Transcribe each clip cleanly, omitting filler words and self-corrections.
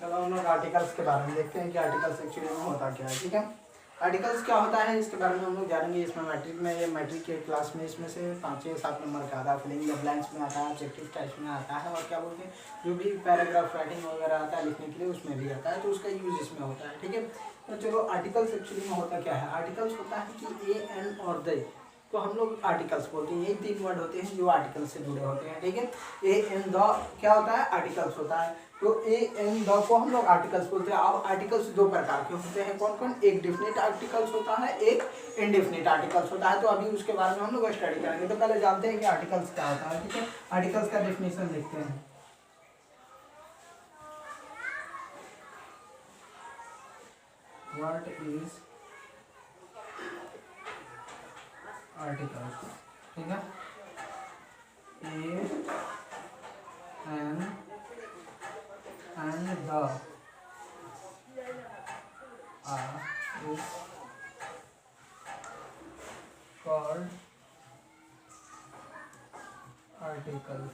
चलो हम लोग आर्टिकल्स के बारे में देखते हैं कि आर्टिकल्स एक्चुअली में होता क्या है। ठीक है, आर्टिकल्स क्या होता है इसके बारे में हम लोग जानेंगे। इसमें मैट्रिक के क्लास में इसमें से 5 या 7 नंबर का आता है, फिलिंग द ब्लैंक्स में आता है, ऑब्जेक्टिव टाइप में आता है, और क्या बोलते हैं जो भी पैराग्राफ राइटिंग वगैरह आता है लिखने के लिए उसमें भी आता है, तो उसका यूज इसमें होता है। ठीक है, तो चलो आर्टिकल्स एक्चुअली में होता क्या है। आर्टिकल्स होता है कि ए एन और द, तो हम लोग आर्टिकल्स बोलते हैं। ये 3 वर्ड होते हैं जो आर्टिकल्स से जुड़े होते हैं। ठीक है, ए एन द क्या होता है, आर्टिकल्स होता है। तो ए एन द को हम लोग आर्टिकल्स बोलते हैं। अब आर्टिकल्स 2 प्रकार के होते हैं, कौन कौन, एक डिफिनिट आर्टिकल्स होता है, एक इनडिफिनिट आर्टिकल्स होता है। तो अभी उसके बारे में हम लोग स्टडी करेंगे। तो पहले जानते हैं कि आर्टिकल्स क्या होता है। ठीक है, आर्टिकल्स का डेफिनेशन देखते हैं। What is articles. ठीक है, a an and the is called article।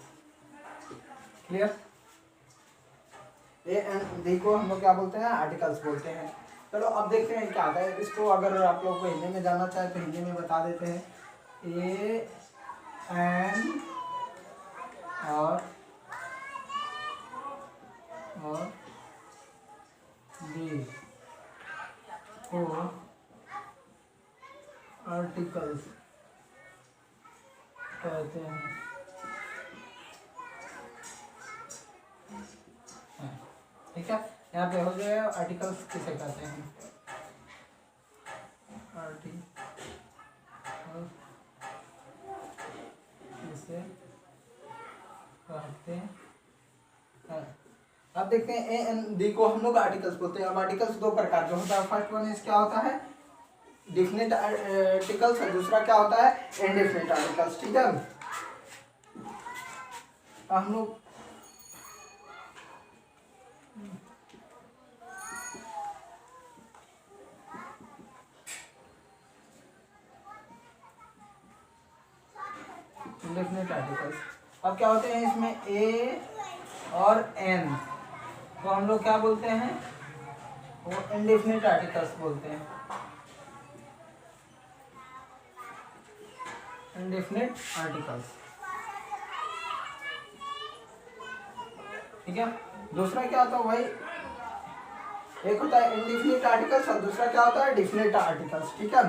Clear, a and the को हम लोग क्या बोलते हैं, आर्टिकल्स बोलते हैं। चलो अब देखते हैं क्या आता है। इसको अगर आप लोग को हिंदी में जानना चाहे तो हिंदी में बता देते हैं। ए एन और डी को आर्टिकल्स कहते हैं। ठीक है, यहाँ पे हो गया आर्टिकल्स किसे कहते हैं, आर्टिकल किसे कहते हैं। अब देखते हैं ए एन डी को हम लोग आर्टिकल्स बोलते हैं। अब आर्टिकल्स 2 प्रकार के होता है। फर्स्ट वन इज क्या होता है, डिफिनिट आर्टिकल्स, और दूसरा क्या होता है, इनडिफिनिट आर्टिकल्स। ठीक है, हम लोग इनडिफिनिट आर्टिकल्स, अब क्या होते हैं इसमें ए और एन, तो हम लोग क्या बोलते हैं, वो इनडिफिनिट आर्टिकल्स बोलते हैं। Indefinite articles. ठीक है, दूसरा क्या होता है भाई, एक होता है इनडिफिनिट आर्टिकल्स और दूसरा क्या होता है, डिफिनिट आर्टिकल्स। ठीक है,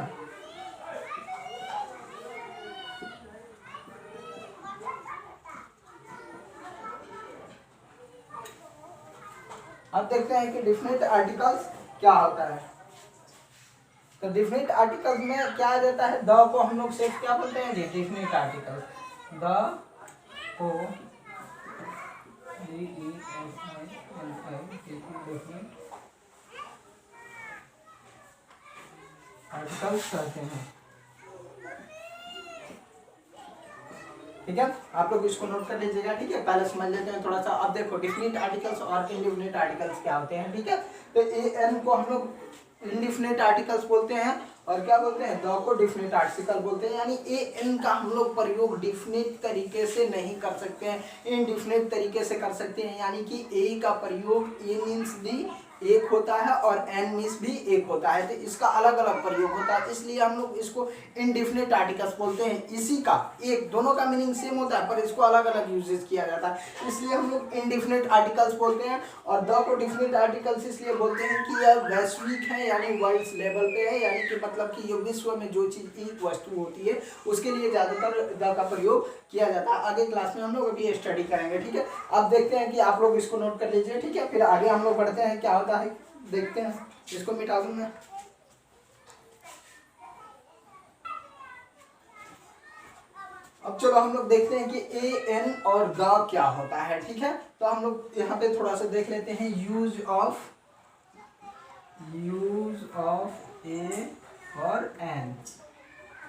अब देखते हैं कि डिफिनिट आर्टिकल्स क्या होता है। तो डिफिनिट आर्टिकल्स में क्या आ जाता है, द को हम लोग सिर्फ क्या बोलते हैं जी, डिफिनिट आर्टिकल्स। द को डिफिनिट आर्टिकल्स कहते हैं। ठीक है, आप लोग इसको नोट कर लीजिएगा। ठीक है, पहले समझ लेते हैं थोड़ा सा। अब देखो डिफिनिट आर्टिकल्स और इनडिफिनिट आर्टिकल्स क्या होते हैं। ठीक है, तो ए एन को हम लोग इनडिफिनिट आर्टिकल्स बोलते हैं और क्या बोलते हैं, द को डिफिनिट आर्टिकल बोलते हैं। यानी ए एन का हम लोग प्रयोग डिफिनिट तरीके से नहीं कर सकते हैं, इनडिफिनिट तरीके से कर सकते हैं। यानी कि ए का प्रयोग ए मीन्स डी एक होता है और एन मीन्स भी एक होता है, तो इसका अलग अलग प्रयोग होता है, इसलिए हम लोग इसको इनडिफिनिट आर्टिकल्स बोलते हैं। इसी का एक दोनों का मीनिंग सेम होता है पर इसको अलग अलग यूजेस किया जाता है, इसलिए हम लोग इनडिफिनिट आर्टिकल्स बोलते हैं। और द को डिफिनिट आर्टिकल्स इसलिए बोलते हैं कि यह वैश्विक है, यानी वर्ल्ड लेवल पे है, यानी कि मतलब कि ये विश्व में जो चीज एक वस्तु होती है उसके लिए ज्यादातर द का प्रयोग किया जाता है। आगे क्लास में हम लोग अभी स्टडी करेंगे। ठीक है, अब देखते हैं कि आप लोग इसको नोट कर लीजिए। ठीक है, फिर आगे हम लोग बढ़ते हैं क्या होता है, देखते हैं। इसको मिटा दूंगा। अब चलो हम लोग देखते हैं कि ए एन और द क्या होता है। ठीक है, तो हम लोग यहाँ पे थोड़ा सा देख लेते हैं यूज ऑफ ए और एन।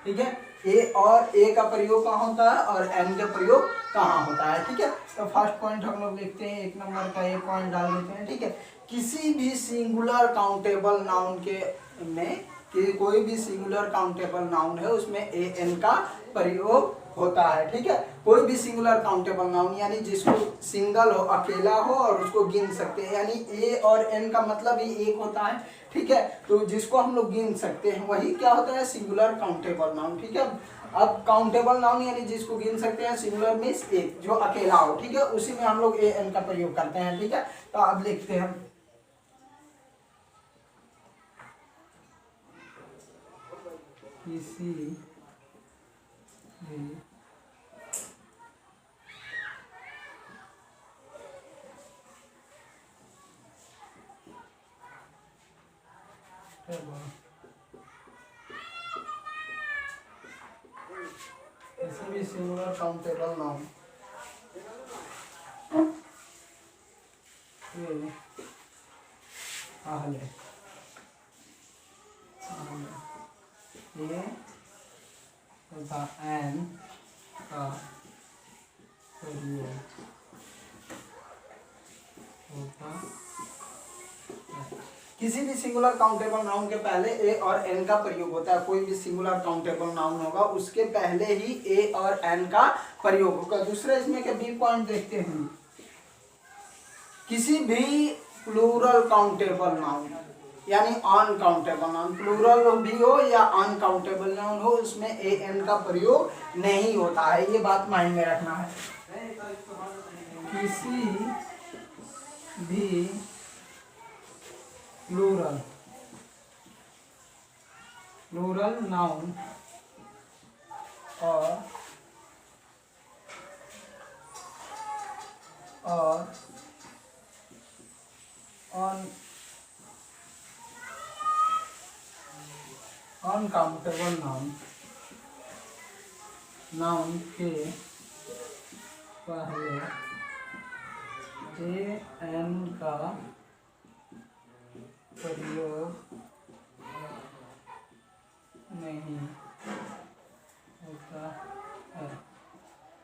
ठीक है, ए और ए का प्रयोग कहाँ होता है और एन का प्रयोग कहाँ होता है। ठीक है, तो फर्स्ट पॉइंट हम लोग लिखते हैं, 1 नंबर का ए पॉइंट डाल देते हैं। ठीक है, किसी भी सिंगुलर काउंटेबल नाउन के में कि कोई भी सिंगुलर काउंटेबल नाउन है उसमें ए एन का प्रयोग होता है, ठीक है। कोई भी सिंगुलर काउंटेबल नाउन यानी जिसको सिंगल हो, अकेला हो और उसको गिन सकते हैं, यानी ए और एन का मतलब ही एक होता है, ठीक है। तो जिसको हम लोग गिन सकते हैं वही क्या होता है, सिंगुलर काउंटेबल नाउन, ठीक है। अब काउंटेबल नाउन यानी जिसको गिन सकते हैं, सिंगुलर मीन्स एक जो अकेला हो, ठीक है, उसी में हम लोग ए एन का प्रयोग करते हैं, ठीक है। तो अब लिखते हैं हम किसी भी सिंगुलर काउंटेबल नाउन ये तथा एन का प्रयोग होता है। किसी भी सिंगुलर काउंटेबल नाउन के पहले ए और एन का प्रयोग होता है। कोई भी सिंगुलर काउंटेबल नाउन होगा उसके पहले ही ए और एन का प्रयोग होगा। दूसरा इसमें के बी पॉइंट देखते हैं, किसी भी प्लूरल काउंटेबल नाउन यानी अनकाउंटेबल नाउन, प्लूरल भी हो या अनकाउंटेबल नाउन हो, उसमें ए एन का प्रयोग नहीं होता है, ये बात माइंड में रखना है। किसी भी प्लूरल नाउन और अनकाउंटेबल नाउन के पहले ए एन का प्रयोग नहीं होता है।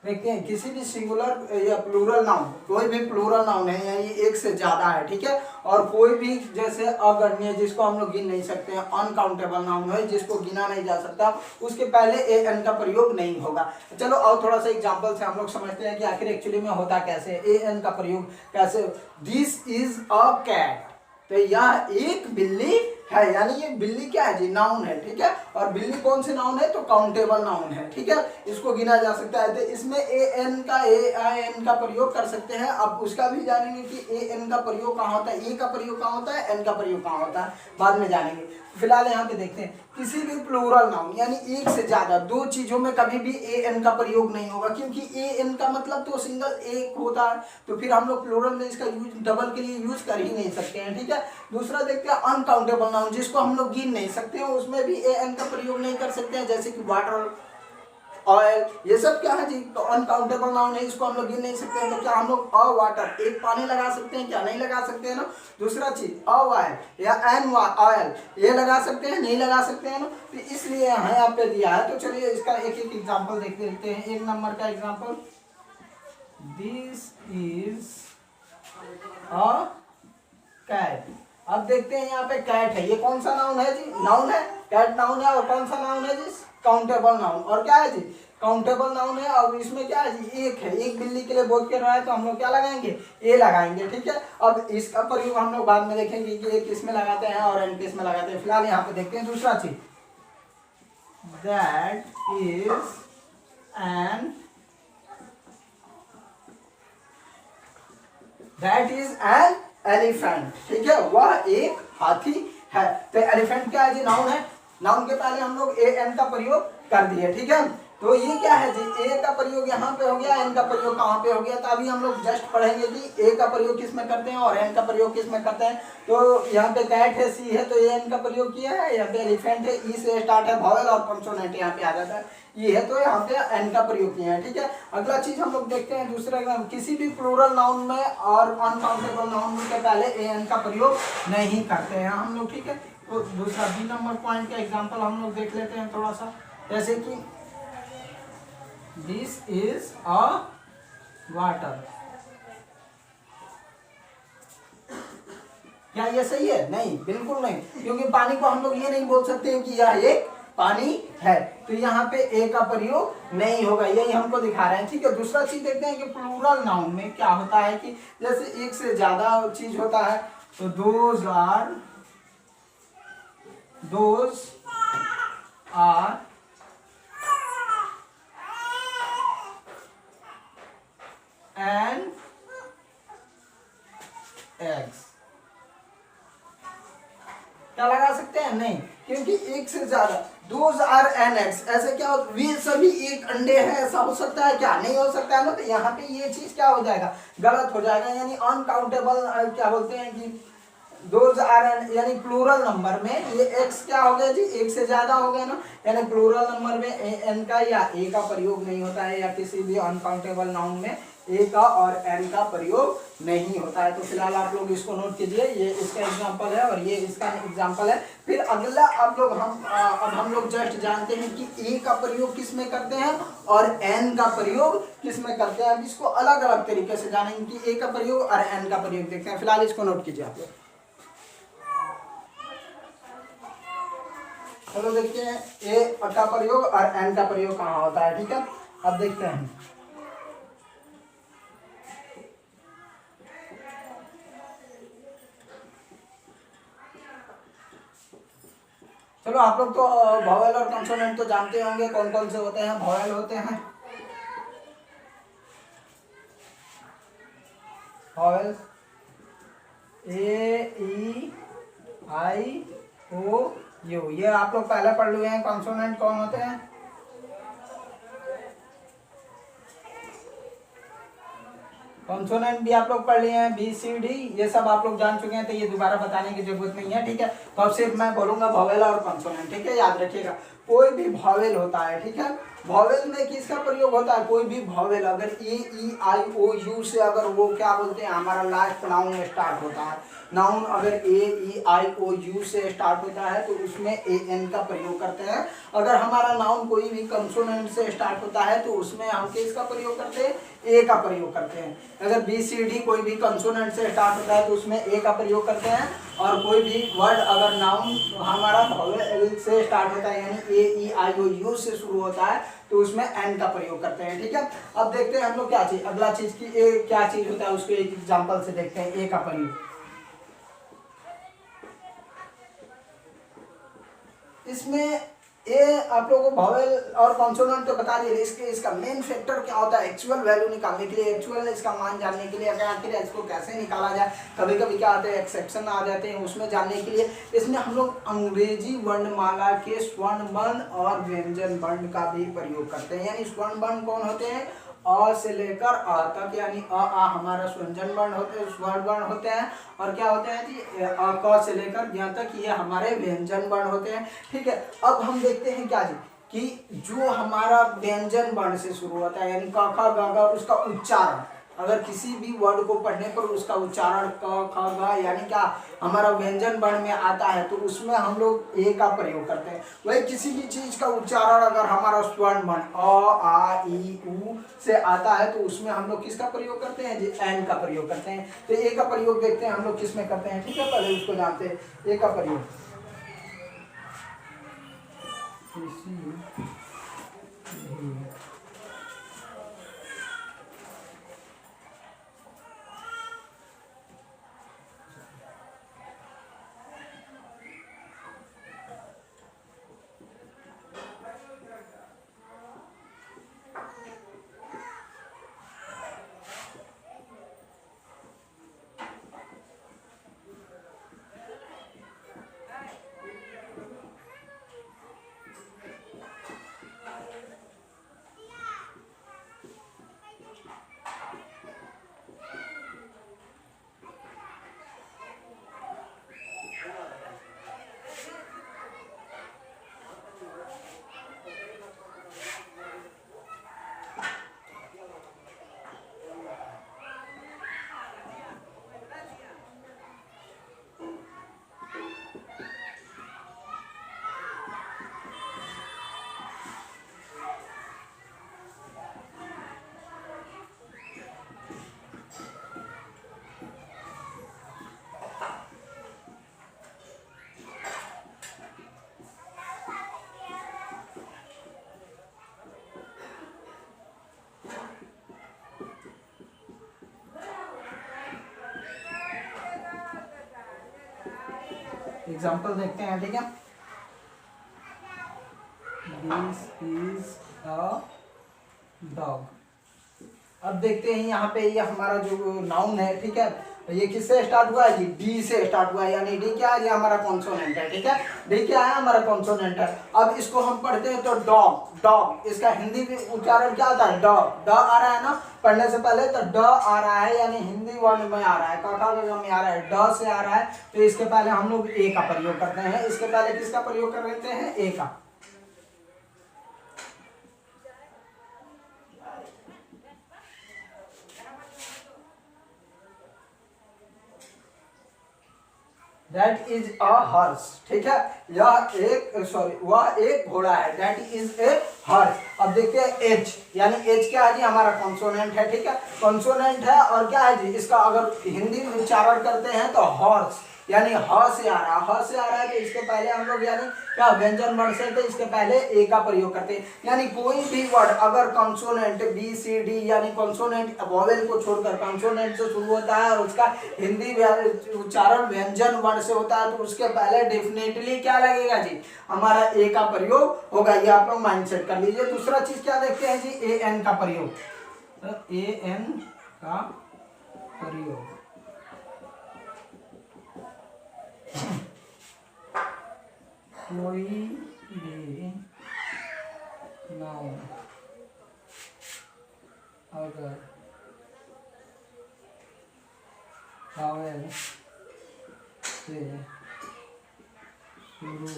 देखते हैं किसी भी सिंगुलर या प्लूरल नाउन, कोई भी प्लूरल नाउन है यानी एक से ज्यादा है, ठीक है, और कोई भी जैसे अगण्य जिसको हम लोग गिन नहीं सकते हैं, अनकाउंटेबल नाउन है जिसको गिना नहीं जा सकता, उसके पहले ए एन का प्रयोग नहीं होगा। चलो और थोड़ा सा एग्जांपल से हम लोग समझते हैं कि आखिर एक्चुअली में होता कैसे, ए एन का प्रयोग कैसे। दिस इज अ कैट, तो यह एक बिल्ली है, यानी ये बिल्ली क्या है जी, नाउन है, ठीक है, और बिल्ली कौन सी नाउन है, तो काउंटेबल नाउन है, ठीक है, इसको गिना जा सकता है। तो इसमें ए एन का प्रयोग कर सकते हैं। अब उसका भी जानेंगे कि ए एन का प्रयोग कहाँ होता है, ए का प्रयोग कहाँ होता है, एन का प्रयोग कहाँ होता है, बाद में जानेंगे। फिलहाल यहाँ पे देखते हैं किसी भी प्लूरल नाउन यानी एक से ज्यादा दो चीजों में कभी भी ए एन का प्रयोग नहीं होगा, क्योंकि ए एन का मतलब तो सिंगल एक होता है, तो फिर हम लोग प्लूरल में इसका यूज डबल के लिए यूज कर ही नहीं सकते हैं, ठीक है। दूसरा देखते हैं अनकाउंटेबल नाउन जिसको हम लोग गिन नहीं सकते हैं, उसमें भी ए एन का प्रयोग नहीं कर सकते हैं, जैसे कि वाटर, ऑयल, ये सब क्या है जी, तो अनकाउंटेबल नाउन है, इसको हम लोग गिन नहीं सकते हैं। तो क्या हम लोग अ वाटर एक पानी लगा सकते हैं, क्या नहीं लगा सकते हैं ना। दूसरा चीज अ ऑयल या एन ऑयल ये लगा सकते हैं, नहीं लगा सकते हैं ना, तो इसलिए यहाँ पे दिया है। तो चलिए इसका एक एक एग्जांपल देख लेते हैं। एक नंबर का example, this is a cat. अब देखते हैं यहाँ पे कैट है, ये कौन सा नाउन है जी, नाउन है, कैट नाउन है, और कौन सा नाउन है जी, काउंटेबल नाउन, और क्या है जी, काउंटेबल नाउन है, और इसमें क्या है जी, एक है, एक बिल्ली के लिए बोध कर रहा है, तो हम लोग क्या लगाएंगे, ए लगाएंगे, ठीक है। अब इसका प्रयोग हम लोग बाद में देखेंगे कि एक किस में लगाते हैं और एन किस में लगाते हैं। फिलहाल यहाँ पे देखते हैं दूसरा चीज, दैट इज एन एलिफेंट, ठीक है, वह एक हाथी है। तो एलिफेंट क्या है जी, नाउन है, नाउन के पहले हम लोग ए एन का प्रयोग कर दिए, ठीक है। तो ये क्या है जी, ए का प्रयोग यहाँ पे हो गया, एन का प्रयोग कहाँ पे हो गया, तो अभी हम लोग जस्ट पढ़ेंगे कि ए का प्रयोग किस में करते हैं और एन का प्रयोग किस में करते हैं। तो यहाँ पे कैट है, सी है, तो ए एन का प्रयोग किया है, यहाँ पे एलिफेंट है, ई से स्टार्ट है, वॉवेल और कंसोनेंट यहाँ पे आ जाता है, ये है, तो यहाँ पे एन का प्रयोग किया है, ठीक है। अगला चीज हम लोग देखते हैं दूसरा एग्जाम्पल, किसी भी प्लूरल नाउन में और अनकाउंटेबल नाउन के पहले ए एन का प्रयोग नहीं करते हैं हम लोग, ठीक है। तो दूसरा बी नंबर पॉइंट का एग्जांपल हम लोग देख लेते हैं थोड़ा सा, जैसे कि दिस इज अ वाटर, क्या ये सही है, नहीं, बिल्कुल नहीं, क्योंकि पानी को हम लोग ये नहीं बोल सकते हैं कि यह एक पानी है। तो यहाँ पे ए का प्रयोग नहीं होगा, यही हमको दिखा रहे हैं। ठीक है, दूसरा चीज देखते हैं कि प्लूरल नाउन में क्या होता है कि जैसे एक से ज्यादा चीज होता है तो दोज आर एन एक्स। क्या लगा सकते हैं? नहीं, क्योंकि एक से ज्यादा दोज आर एन एक्स, ऐसे क्या हो, वे सभी एक अंडे हैं, ऐसा हो सकता है क्या? नहीं हो सकता है ना। तो यहाँ पे ये चीज क्या हो जाएगा? गलत हो जाएगा, यानी अनकाउंटेबल क्या बोलते हैं कि दोज आर एन, यानी प्लूरल नंबर में ये एक्स क्या हो गया जी? एक से ज्यादा हो गया ना, यानी प्लूरल नंबर में एन का या ए का प्रयोग नहीं होता है, या किसी भी अनकाउंटेबल नाउन में ए का और एन का प्रयोग नहीं होता है। तो फिलहाल आप लोग इसको नोट कीजिए, ये इसका एग्जांपल है और ये इसका एग्जांपल है। फिर अगला आप लोग अब हम लोग जस्ट जानते हैं कि ए का प्रयोग किस में करते हैं और एन का प्रयोग किस में करते हैं। अब इसको अलग अलग तरीके से जानेंगे कि ए का प्रयोग और एन का प्रयोग देखते हैं। फिलहाल इसको नोट कीजिए आप लोग। चलो देखते हैं ए का प्रयोग और एन का प्रयोग कहाँ होता है। ठीक है, अब देखते हैं। चलो आप लोग तो वॉवेल और कंसोनेंट तो जानते होंगे, कौन कौन से होते हैं। वॉवेल होते हैं vowel A E I O you, ये आप लोग पहले पढ़ लिए हैं। कंसोनेंट कौन होते हैं? कंसोनेंट भी आप लोग पढ़ लिए हैं, बी सी डी, ये सब आप लोग जान चुके हैं, तो ये दोबारा बताने की जरूरत नहीं है। ठीक है, तो अब सिर्फ मैं बोलूंगा वॉवेल और कंसोनेंट। ठीक है, याद रखिएगा। कोई भी वॉवेल होता है, ठीक है, वॉवेल में किसका प्रयोग होता है? कोई भी वॉवेल अगर ए ई आई ओ यू से अगर वो क्या बोलते हैं हमारा लास्ट नाउन स्टार्ट होता है, नाउन अगर ए ई आई ओ यू से स्टार्ट होता है तो उसमें ए एन का प्रयोग करते हैं। अगर हमारा नाउन कोई भी कंसोनेंट से स्टार्ट होता है तो उसमें हम किसका प्रयोग करते हैं? ए का प्रयोग करते हैं। अगर बी सी डी कोई भी कंसोनेंट से स्टार्ट होता है तो उसमें ए का प्रयोग करते हैं। और कोई भी वर्ड अगर नाउन हमारा वॉवेल से स्टार्ट होता है यानी ए ई आई ओ यू से शुरू होता है तो उसमें एन का प्रयोग करते हैं। ठीक है, अब देखते हैं हम लोग क्या चीज, अगला चीज की ए क्या चीज होता है, उसको एक एग्जांपल से देखते हैं ए का प्रयोग। इसमें ये आप लोगों को वॉवेल और कॉन्सोनेंट तो बता दिए, इसका मेन फैक्टर क्या होता है? एक्चुअल वैल्यू निकालने के लिए, एक्चुअल इसका मान जानने के लिए, अगर आखिर इसको कैसे निकाला जाए। कभी कभी क्या आते हैं, एक्सेप्शन आ जाते हैं, उसमें जानने के लिए इसमें हम लोग अंग्रेजी वर्णमाला के स्वर्ण वर्ण और व्यंजन वर्ण का भी प्रयोग करते हैं। यानी स्वर्ण वर्ण कौन होते हैं? अ से लेकर आ तक, यानी अ आ हमारा स्वंजन वर्ण होते हैं, स्वर्ण वर्ण होते हैं। और क्या होते हैं जी? अ क से लेकर यहाँ तक ये हमारे व्यंजन वर्ण होते हैं। ठीक है, अब हम देखते हैं क्या जी कि जो हमारा व्यंजन वर्ण से शुरू होता है यानी क ख ग घ, उसका उच्चारण, अगर किसी भी वर्ड को पढ़ने पर उसका उच्चारण क ख ग यानी क्या हमारा व्यंजन वर्ण में आता है तो उसमें हम लोग ए का प्रयोग करते हैं। वही किसी भी चीज का उच्चारण अगर हमारा स्वर्ण वर्ण अ आ ई उ से आता है तो उसमें हम लोग किसका प्रयोग करते हैं जी? एन का प्रयोग करते हैं। तो ए का प्रयोग देखते हैं हम लोग किस में करते हैं। ठीक है, पहले उसको जानते हैं ए का प्रयोग। एग्जाम्पल देखते हैं, ठीक है। This is a dog. अब देखते हैं यहाँ पे ये हमारा जो नाउन है, ठीक है, ये किससे स्टार्ट हुआ है जी, डी से स्टार्ट हुआ है, यानी डी क्या है, ये हमारा कॉन्सोनेंट है, ठीक है। डी क्या है, हमारा कॉन्सोनेंट है। अब इसको हम पढ़ते हैं तो डॉग, डॉग, इसका हिंदी में उच्चारण क्या आता है, ड, ड आ रहा है ना पढ़ने से पहले, तो ड आ रहा है, यानी हिंदी वर्ण में आ रहा है, काका में आ रहा है, ड से आ रहा है, तो इसके पहले हम लोग ए का प्रयोग करते हैं। इसके पहले किसका प्रयोग कर लेते हैं, ए का। That is a horse, ठीक है, यह एक वह एक घोड़ा है, that is a horse। अब देखिए एच, यानी एच क्या है जी, हमारा कॉन्सोनेंट है, ठीक है, कॉन्सोनेंट है, और क्या है जी, इसका अगर हिंदी में उच्चारण करते हैं तो हॉर्स, यानी ह से आ रहा है, ह से आ रहा है, तो इसके पहले हम लोग यानी क्या व्यंजन वर्ण से, तो इसके पहले ए का प्रयोग करते हैं। यानी कोई भी वर्ड अगर कंसोनेंट बी सी डी, यानी कंसोनेंट वॉवेल को छोड़कर कंसोनेंट से शुरू होता है और उसका हिंदी उच्चारण व्यंजन वर्ण से होता है, तो उसके पहले डेफिनेटली क्या लगेगा जी, हमारा ए का प्रयोग होगा। ये आप लोग माइंड सेट कर लीजिए। दूसरा चीज क्या देखते हैं जी, ए एन का प्रयोग, तो ए एन का प्रयोग, कोई भी नाउन अगर वॉवेल से शुरू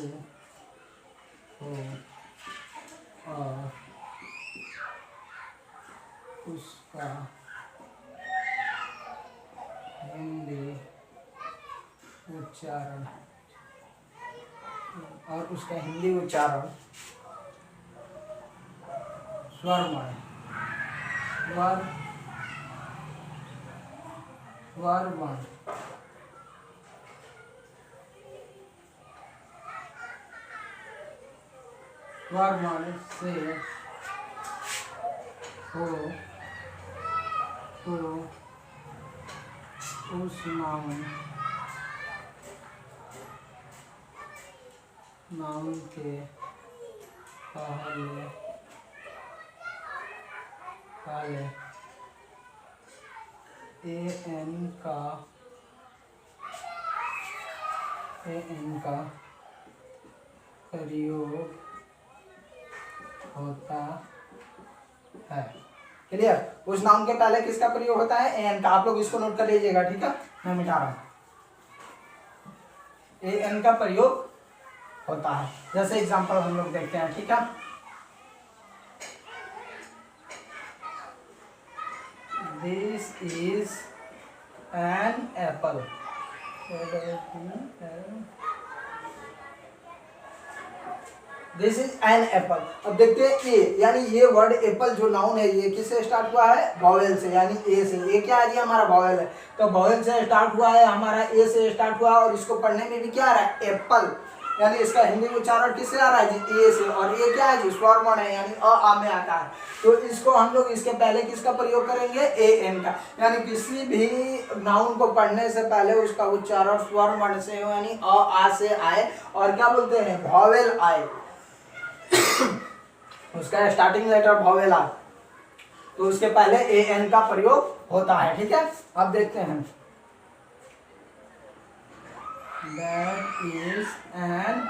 हो और उसका हिंदी उच्चारण स्वरमय वर्मण से हो तो उस नाउन के पहले ए एन का प्रयोग होता है। क्लियर, उस नाउन के पहले किसका प्रयोग होता है, ए एन का। आप लोग इसको नोट कर लीजिएगा, ठीक है, मैं मिटा रहा हूं, ए एन का प्रयोग होता है। जैसे एग्जांपल हम लोग देखते हैं, ठीक है, this is an apple, this is an apple. अब देखते हैं ए, यानी ये वर्ड एप्पल जो नाउन है, ये किससे स्टार्ट हुआ है, वॉवेल से, यानी ए से। ए क्या है, हमारा वॉवेल है, तो वॉवेल से स्टार्ट हुआ है, हमारा ए से स्टार्ट हुआ, और इसको पढ़ने में भी क्या आ रहा है, एप्पल, यानी इसका हिंदी उच्चारण किससे आ रहा है जी, ए से, और ये क्या है जी, स्वर वर्ण है, यानी अ आ में आता है, तो इसको हम लोग इसके पहले किसका प्रयोग करेंगे, ए एन का। यानी किसी भी नाउन को पढ़ने से पहले उसका उच्चारण स्वर वर्ण से हो, यानी अ आ से आए, और क्या बोलते हैं, वॉवेल आए, उसका स्टार्टिंग लेटर वॉवेल आए, तो उसके पहले ए एन का प्रयोग होता है, ठीक है। अब देखते हैं, that is an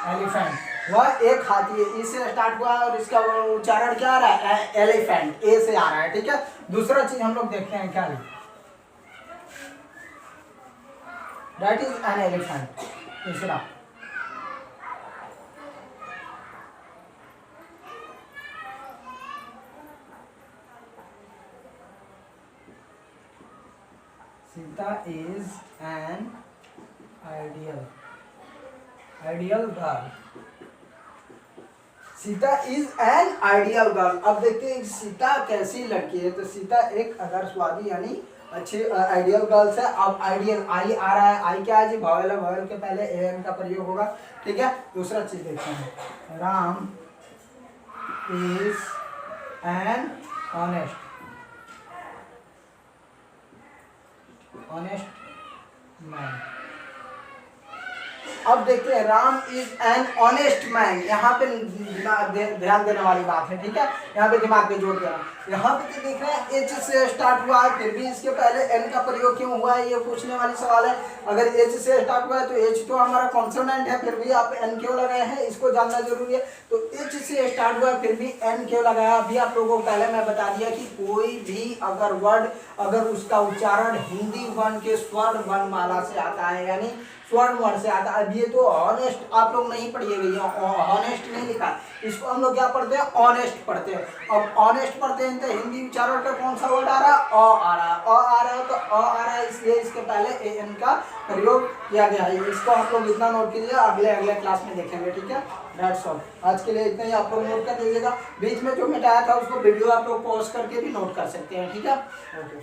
elephant, वह एक हाथी है, इससे स्टार्ट हुआ है, और इसका उच्चारण क्या आ रहा है, एलिफेंट, ए से आ रहा है, ठीक है। दूसरा चीज हम लोग देखते हैं, क्या है, that is an elephant। तीसरा, Sita is an ideal girl, Sita is an ideal girl. अब देखते हैं सीता कैसी लड़की है, तो सीता एक आदर्शवादी यानी अच्छी आइडियल गर्ल्स है। अब आइडियल आई आ रहा है, आई क्या है जी, वॉवेल है, वॉवेल के पहले ए एन का प्रयोग होगा, ठीक है। दूसरा चीज देखते हैं, Ram is an honest honest man. अब देखते हैं, Ram is an honest man. यहाँ पे ध्यान देने वाली बात है, ठीक है, यहाँ पे दिमाग पे जोर देना। यहाँ पे तो देख रहे हैं एच से स्टार्ट हुआ है, फिर भी इसके पहले एन का प्रयोग क्यों हुआ है, ये पूछने वाली सवाल है। अगर एच से स्टार्ट हुआ है तो एच तो हमारा कॉन्सोनेंट है, फिर भी आप एन क्यों लगाए हैं, इसको जानना जरूरी है। तो एच से स्टार्ट हुआ है, फिर भी एन क्यों लगाया। अभी आप लोगों को पहले मैं बता दिया कि कोई भी अगर वर्ड, अगर उसका उच्चारण हिंदी वर्ण के स्वर वर्णमाला से आता है, यानी स्वर्ण वर्ण से आता है। अब ये तो ऑनेस्ट आप लोग नहीं पढ़िएगा, ऑनेस्ट नहीं लिखा, इसको हम लोग क्या पढ़ते हैं, ऑनेस्ट पढ़ते हैं। अब ऑनेस्ट पढ़ते हैं तो हिंदी उच्चारण का कौन सा वर्ड आ रहा है, अ आ रहा है, अ आ रहा है, तो अ आ रहा है, इसलिए इसके पहले ए एन का प्रयोग किया गया है। इसको आप लोग इतना नोट कीजिए, अगले क्लास में देखेंगे, ठीक है। दैट्स ऑल, आज के लिए इतना ही आप लोग नोट कर लीजिएगा। बीच में जो मिटाया था उसको वीडियो आप लोग पॉज करके भी नोट कर सकते हैं, ठीक है। ओके।